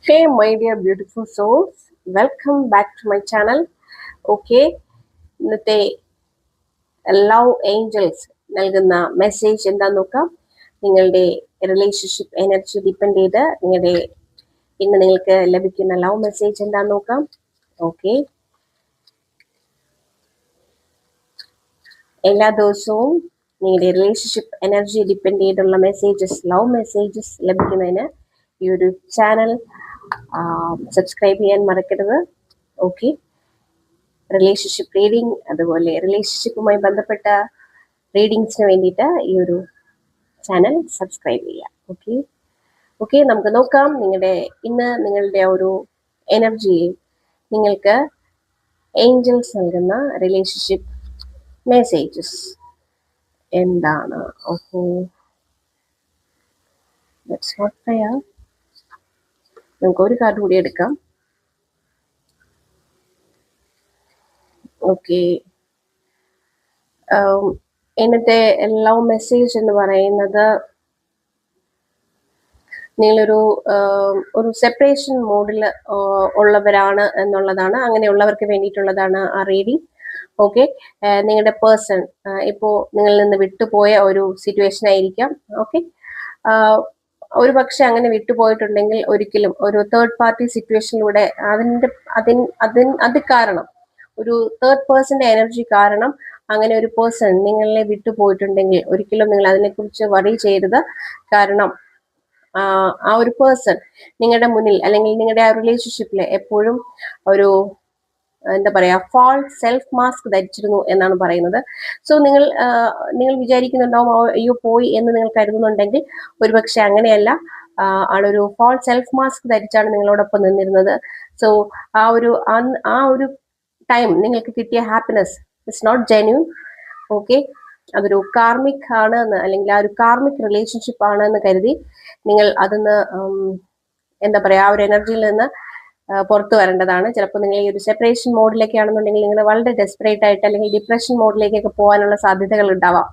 Hey, my dear beautiful souls, welcome back to my channel. Okay, ഇന്നത്തെ love Angeles നൽകുന്ന message എന്താന്ന് നോക്കാം. നിങ്ങളുടെ റിലേഷൻഷിപ്പ് എനർജി ഡിപ്പെൻഡ് ചെയ്ത് ഇന്ന് നിങ്ങൾക്ക് ലഭിക്കുന്ന ലവ് മെസ്സേജ് എന്താന്ന് നോക്കാം. ഓക്കെ, എല്ലാ ദിവസവും നിങ്ങളുടെ റിലേഷൻഷിപ്പ് എനർജി ഡിപ്പെൻഡ് ചെയ്തുള്ള മെസ്സേജസ്, ലവ് മെസ്സേജസ് ലഭിക്കുന്നതിന് ഈ ഒരു ചാനൽ സബ്സ്ക്രൈബ് ചെയ്യാൻ മറക്കരുത്. ഓക്കെ, റിലേഷൻഷിപ്പ് റീഡിങ്, അതുപോലെ റിലേഷൻഷിപ്പുമായി ബന്ധപ്പെട്ട റീഡിങ്സിന് വേണ്ടിയിട്ട് ഈ ഒരു ചാനൽ സബ്സ്ക്രൈബ് ചെയ്യുക. ഓക്കെ ഓക്കെ നമുക്ക് നോക്കാം നിങ്ങളുടെ ഒരു എനർജി നിങ്ങൾക്ക് ഏഞ്ചൽസ് നൽകുന്ന റിലേഷൻഷിപ്പ് മെസ്സേജസ് എന്താണ്. ഓക്കെ, നമുക്ക് ഒരു കാർഡ് കൂടി എടുക്കാം. ഓക്കെ, ഇന്നത്തെ ലവ് മെസ്സേജ് എന്ന് പറയുന്നത് നിങ്ങളൊരു സെപ്പറേഷൻ മോഡിൽ ഉള്ളവരാണ് എന്നുള്ളതാണ്. അങ്ങനെയുള്ളവർക്ക് വേണ്ടിയിട്ടുള്ളതാണ് ആ റീഡിങ്. ഓക്കെ, നിങ്ങളുടെ പേഴ്സൺ ഇപ്പോൾ നിങ്ങളിൽ നിന്ന് വിട്ടുപോയ ഒരു സിറ്റുവേഷൻ ആയിരിക്കാം. ഓക്കെ, ഒരു പക്ഷെ അങ്ങനെ വിട്ടുപോയിട്ടുണ്ടെങ്കിൽ ഒരിക്കലും ഒരു തേർഡ് പാർട്ടി സിറ്റുവേഷനിലൂടെ അത് കാരണം ഒരു തേർഡ് പേഴ്സന്റെ എനർജി കാരണം അങ്ങനെ ഒരു പേഴ്സൺ നിങ്ങളെ വിട്ടുപോയിട്ടുണ്ടെങ്കിൽ ഒരിക്കലും നിങ്ങൾ അതിനെക്കുറിച്ച് വറി ചെയ്യരുത്. കാരണം ആ ഒരു പേഴ്സൺ നിങ്ങളുടെ മുന്നിൽ അല്ലെങ്കിൽ നിങ്ങളുടെ ആ റിലേഷൻഷിപ്പിൽ എപ്പോഴും ഒരു എന്താ പറയാ ഫാൾസ് സെൽഫ് മാസ്ക് ധരിച്ചിരുന്നു എന്നാണ് പറയുന്നത്. സോ നിങ്ങൾ വിചാരിക്കുന്നുണ്ടാവും അയ്യോ പോയി എന്ന് നിങ്ങൾ കരുതുന്നുണ്ടെങ്കിൽ ഒരുപക്ഷെ അങ്ങനെയല്ല. ആളൊരു ഫാൾസ് സെൽഫ് മാസ്ക് ധരിച്ചാണ് നിങ്ങളോടൊപ്പം നിന്നിരുന്നത്. സോ ആ ഒരു ടൈം നിങ്ങൾക്ക് കിട്ടിയ happiness it's not genuine. Okay, അതൊരു കാർമിക് ആണ് എന്ന്, അല്ലെങ്കിൽ ആ ഒരു കാർമിക് റിലേഷൻഷിപ്പ് ആണ് എന്ന് കരുതി നിങ്ങൾ അതിന്ന് എന്താ പറയാ ആ ഒരു എനർജിയിൽ നിന്ന് പുറത്തു വരേണ്ടതാണ്. ചിലപ്പോൾ നിങ്ങൾ ഈ ഒരു സെപ്പറേഷൻ മോഡിലേക്ക് ആണെന്നുണ്ടെങ്കിൽ നിങ്ങൾ വളരെ ഡെസ്പറേറ്റ് ആയിട്ട് അല്ലെങ്കിൽ ഡിപ്രഷൻ മോഡിലേക്കൊക്കെ പോകാനുള്ള സാധ്യതകൾ ഉണ്ടാവാം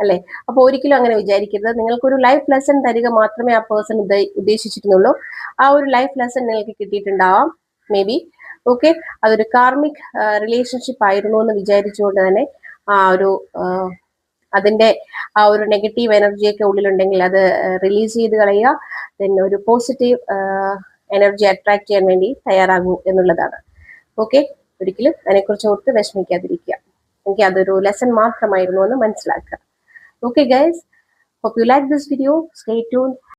അല്ലെ. അപ്പോൾ ഒരിക്കലും അങ്ങനെ വിചാരിക്കരുത്. നിങ്ങൾക്കൊരു ലൈഫ് ലെസൺ തരിക മാത്രമേ ആ പേഴ്സൺ ഉദ്ദേശിച്ചിരുന്നുള്ളൂ. ആ ഒരു ലൈഫ് ലെസൺ നിങ്ങൾക്ക് കിട്ടിയിട്ടുണ്ടാവാം മേ ബി. ഓക്കെ, അതൊരു കാർമിക് റിലേഷൻഷിപ്പ് ആയിരുന്നു എന്ന് വിചാരിച്ചുകൊണ്ട് തന്നെ അതിന്റെ ആ ഒരു നെഗറ്റീവ് എനർജിയൊക്കെ ഉള്ളിലുണ്ടെങ്കിൽ അത് റിലീസ് ചെയ്ത് കളയുക. then ഒരു പോസിറ്റീവ് എനർജി അട്രാക്ട് ചെയ്യാൻ വേണ്ടി തയ്യാറാകൂ എന്നുള്ളതാണ്. ഓക്കെ, ഒരിക്കലും അതിനെക്കുറിച്ച് ഓർത്ത് വിഷമിക്കാതിരിക്കുക. എനിക്ക് അതൊരു ലെസൺ മാത്രമായിരുന്നു എന്ന് മനസ്സിലാക്കുക. Okay guys, hope you like this video. Stay tuned.